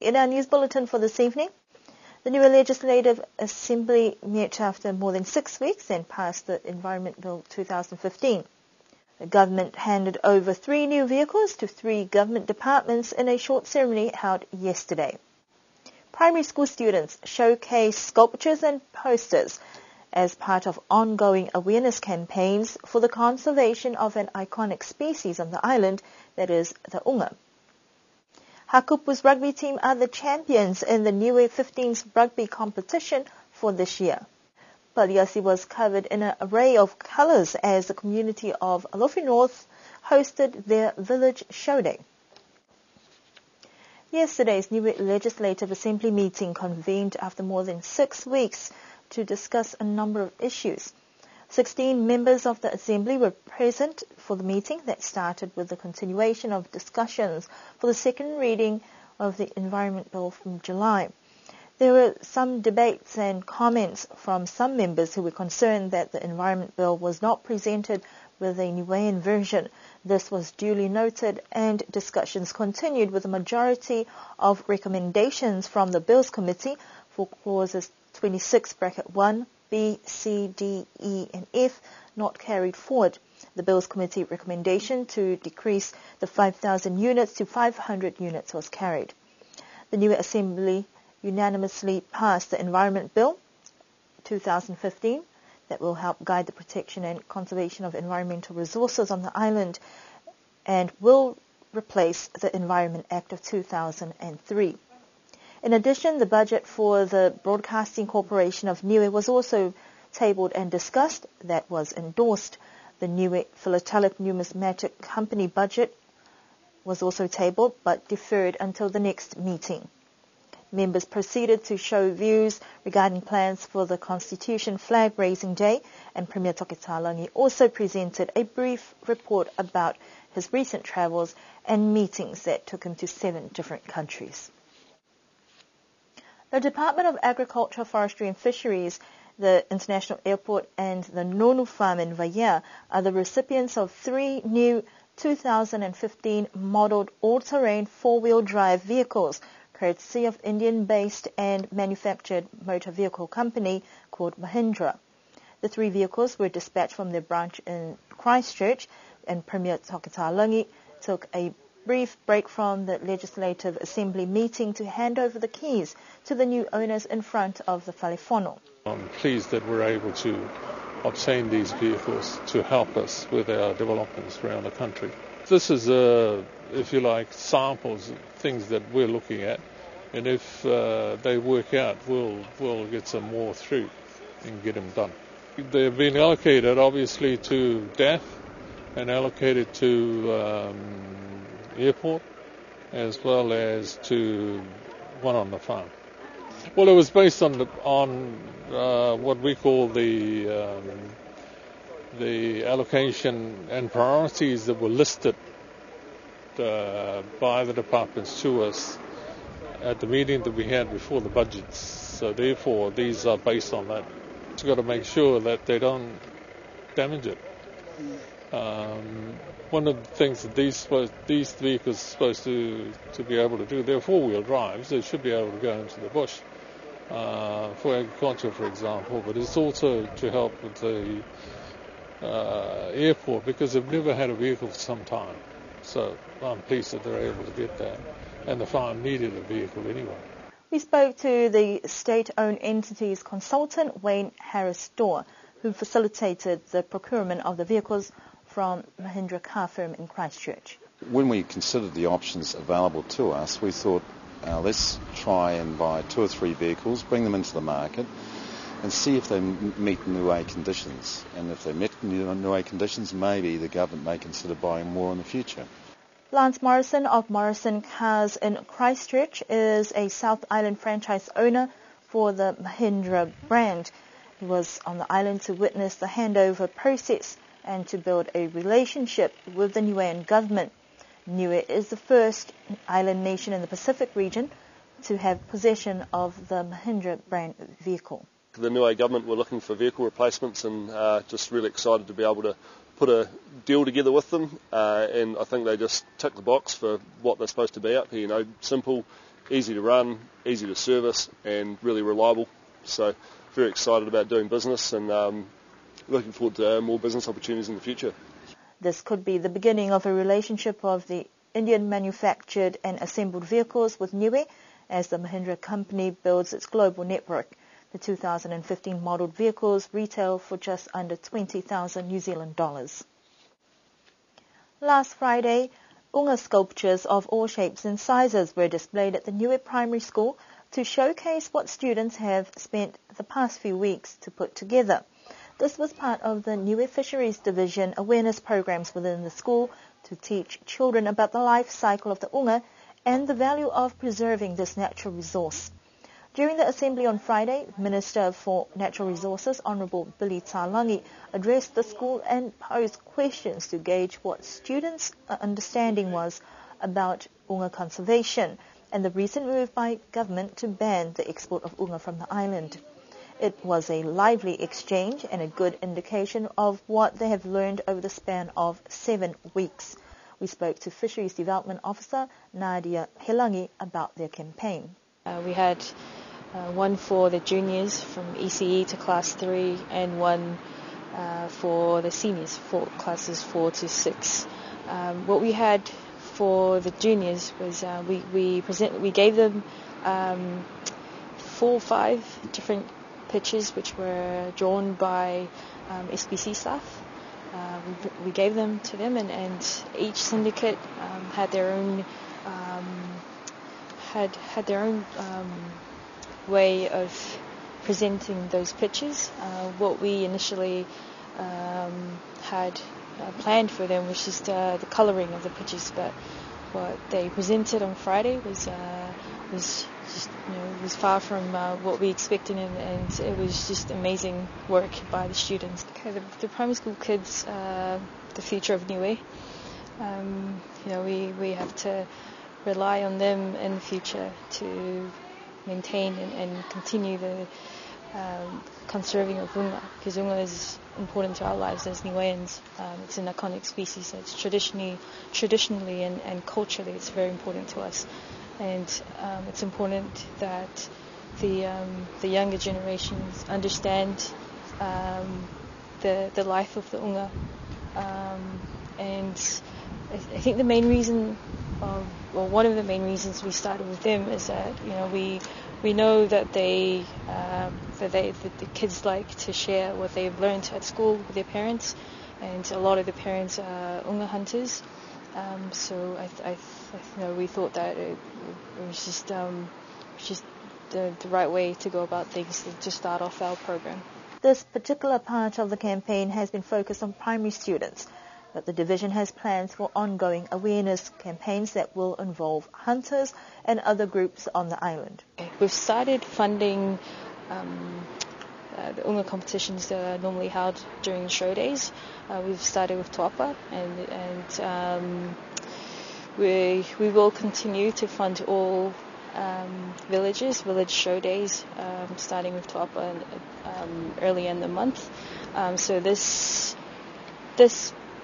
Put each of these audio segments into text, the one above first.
In our news bulletin for this evening, the Niue Legislative Assembly met after more than 6 weeks and passed the Environment Bill 2015. The government handed over 3 new vehicles to 3 government departments in a short ceremony held yesterday. Primary school students showcased sculptures and posters as part of ongoing awareness campaigns for the conservation of an iconic species on the island, that is the unga. Hakupu's rugby team are the champions in the Niue 15's rugby competition for this year. Paliasi was covered in an array of colours as the community of Alofi North hosted their village show day. Yesterday's Niue Legislative Assembly meeting convened after more than 6 weeks to discuss a number of issues. 16 members of the Assembly were present for the meeting that started with the continuation of discussions for the second reading of the Environment Bill from July. There were some debates and comments from some members who were concerned that the Environment Bill was not presented with a Niuean version. This was duly noted and discussions continued with a majority of recommendations from the Bills Committee for clauses 26(1), B, C, D, E and F not carried forward. The Bills Committee recommendation to decrease the 5,000 units to 500 units was carried. The Niue Assembly unanimously passed the Environment Bill 2015 that will help guide the protection and conservation of environmental resources on the island and will replace the Environment Act of 2003. In addition, the budget for the Broadcasting Corporation of Niue was also tabled and discussed. That was endorsed. The Niue Philatelic Numismatic Company budget was also tabled but deferred until the next meeting. Members proceeded to show views regarding plans for the Constitution Flag Raising Day, and Premier Tokitalangi also presented a brief report about his recent travels and meetings that took him to 7 different countries. The Department of Agriculture, Forestry and Fisheries, the International Airport and the Nonu Farm in Vaea are the recipients of 3 new 2015 modelled all-terrain 4-wheel drive vehicles, courtesy of Indian-based and manufactured motor vehicle company called Mahindra. The 3 vehicles were dispatched from their branch in Christchurch, and Premier Tokitalangi took a brief break from the Legislative Assembly meeting to hand over the keys to the new owners in front of the whalefono. I'm pleased that we're able to obtain these vehicles to help us with our developments around the country. This is, if you like, samples of things that we're looking at, and if they work out, we'll get some more through and get them done. They've been allocated, obviously, to DAF and allocated to airport, as well as to one on the farm. Well, it was based on what we call the allocation and priorities that were listed by the departments to us at the meeting that we had before the budgets. So therefore, these are based on that. We've got to make sure that they don't damage it. One of the things that these vehicles are supposed to be able to do, they're 4-wheel drives, they should be able to go into the bush for agriculture, for example, but it's also to help with the airport because they've never had a vehicle for some time. So I'm pleased that they're able to get that, and the farm needed a vehicle anyway. We spoke to the state-owned entity's consultant, Wayne Harris-Dorr, who facilitated the procurement of the vehicles from Mahindra car firm in Christchurch. When we considered the options available to us, we thought, let's try and buy 2 or 3 vehicles, bring them into the market, and see if they meet Niue conditions. And if they met Niue conditions, maybe the government may consider buying more in the future. Lance Morrison of Morrison Cars in Christchurch is a South Island franchise owner for the Mahindra brand. He was on the island to witness the handover process and to build a relationship with the Niuean government. Niue is the first island nation in the Pacific region to have possession of the Mahindra brand vehicle. The Niue government were looking for vehicle replacements, and just really excited to be able to put a deal together with them, and I think they just tick the box for what they're supposed to be up here. Simple, easy to run, easy to service, and really reliable. So very excited about doing business and looking forward to more business opportunities in the future. This could be the beginning of a relationship of the Indian manufactured and assembled vehicles with Niue as the Mahindra company builds its global network. The 2015 modelled vehicles retail for just under 20,000 New Zealand dollars. Last Friday, Unga sculptures of all shapes and sizes were displayed at the Niue Primary School to showcase what students have spent the past few weeks to put together. This was part of the Niue Fisheries Division awareness programs within the school to teach children about the life cycle of the unga and the value of preserving this natural resource. During the assembly on Friday, Minister for Natural Resources, Honourable Billy Talangi, addressed the school and posed questions to gauge what students' understanding was about unga conservation and the recent move by government to ban the export of unga from the island. It was a lively exchange and a good indication of what they have learned over the span of 7 weeks. We spoke to Fisheries Development Officer Nadia Helangi about their campaign. We had one for the juniors from ECE to Class 3 and one for the seniors for classes 4 to 6. What we had for the juniors was we gave them 4 or 5 different pictures which were drawn by SPC staff. We gave them to them, and each syndicate had their own way of presenting those pictures. What we initially had planned for them was just the colouring of the pictures, but what they presented on Friday was far from what we expected, and it was just amazing work by the students. Okay, the primary school kids, the future of Niue. We have to rely on them in the future to maintain and continue the conserving of unga, because unga is important to our lives as Niueans. It's an iconic species. So it's traditionally and culturally, it's very important to us. And it's important that the younger generations understand the life of the unga. And I think the main reason, one of the main reasons we started with them is that we know that the kids like to share what they've learned at school with their parents, and a lot of the parents are unga hunters. So we thought that it was just the right way to go about things to start off our program. This particular part of the campaign has been focused on primary students, but the division has plans for ongoing awareness campaigns that will involve hunters and other groups on the island. We've started funding the unga competitions that are normally held during show days. We've started with Tuapa, and we will continue to fund all village show days, starting with Tuapa early in the month. So this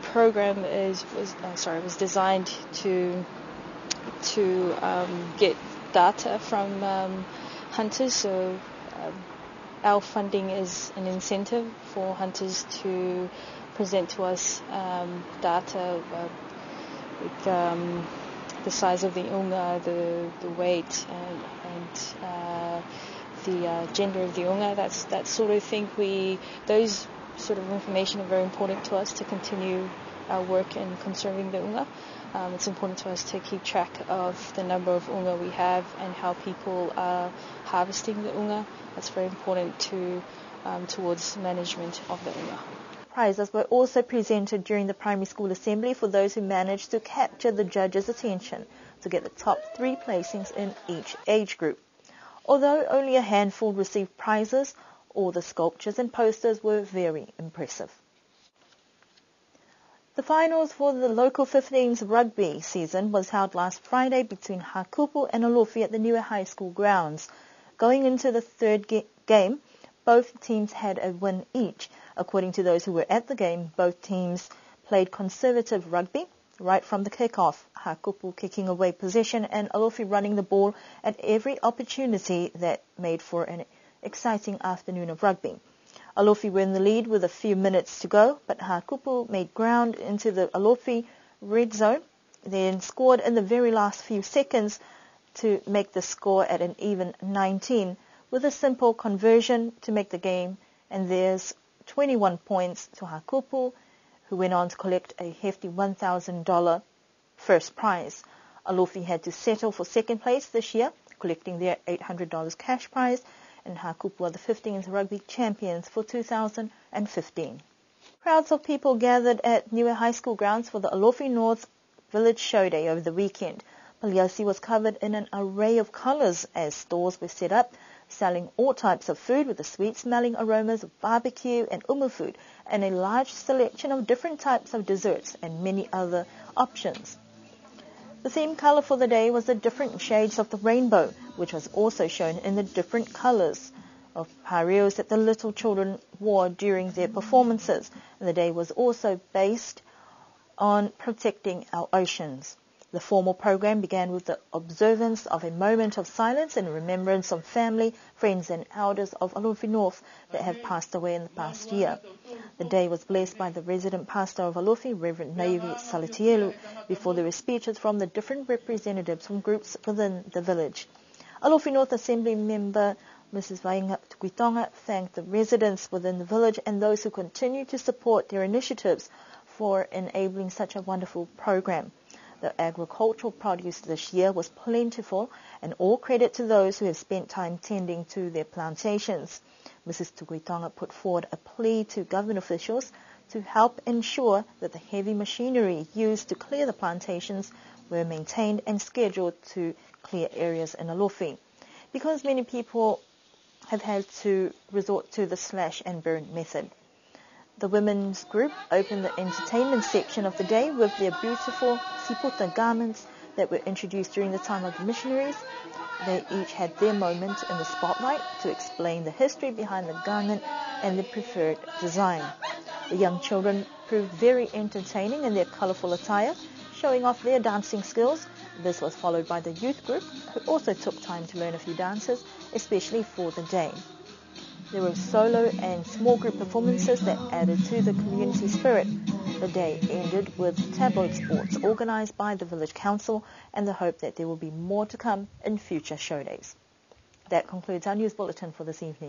program was designed to get data from hunters. So our funding is an incentive for hunters to present to us data like the size of the unga, the weight, and the gender of the unga. That sort of thing. Those sort of information are very important to us to continue our work in conserving the unga. It's important to us to keep track of the number of unga we have and how people are harvesting the unga. That's very important towards management of the unga. Prizes were also presented during the primary school assembly for those who managed to capture the judges' attention to get the top 3 placings in each age group. Although only a handful received prizes, all the sculptures and posters were very impressive. The finals for the local 15s rugby season was held last Friday between Hakupu and Alofi at the Niue High School grounds. Going into the third game, both teams had a win each. According to those who were at the game, both teams played conservative rugby, right from the kick-off, Hakupu kicking away possession and Alofi running the ball at every opportunity that made for an exciting afternoon of rugby. Alofi were in the lead with a few minutes to go, but Hakupu made ground into the Alofi red zone, then scored in the very last few seconds to make the score at an even 19 with a simple conversion to make the game, and there's 21 points to Hakupu, who went on to collect a hefty $1,000 first prize. Alofi had to settle for second place this year, collecting their $800 cash prize, and Hakupu are the 15th rugby champions for 2015. Crowds of people gathered at Niue High School grounds for the Alofi North Village Show Day over the weekend. Paliasi was covered in an array of colours as stores were set up, selling all types of food with the sweet-smelling aromas of barbecue and umu food, and a large selection of different types of desserts and many other options. The theme colour for the day was the different shades of the rainbow, which was also shown in the different colours of parios that the little children wore during their performances. And the day was also based on protecting our oceans. The formal program began with the observance of a moment of silence in remembrance of family, friends and elders of Alofi North that have passed away in the past year. The day was blessed by the resident pastor of Alofi, Reverend Naivi Salatielu, before there were speeches from the different representatives from groups within the village. Alofi North Assembly member Mrs. Vainga Tukuitonga thanked the residents within the village and those who continue to support their initiatives for enabling such a wonderful program. The agricultural produce this year was plentiful, and all credit to those who have spent time tending to their plantations. Mrs. Tukuitonga put forward a plea to government officials to help ensure that the heavy machinery used to clear the plantations were maintained and scheduled to clear areas in Alofi, because many people have had to resort to the slash and burn method. The women's group opened the entertainment section of the day with their beautiful siputa garments that were introduced during the time of the missionaries. They each had their moment in the spotlight to explain the history behind the garment and the preferred design. The young children proved very entertaining in their colourful attire, showing off their dancing skills. This was followed by the youth group, who also took time to learn a few dances, especially for the day. There were solo and small group performances that added to the community spirit. The day ended with tabloid sports organised by the village council and the hope that there will be more to come in future show days. That concludes our news bulletin for this evening.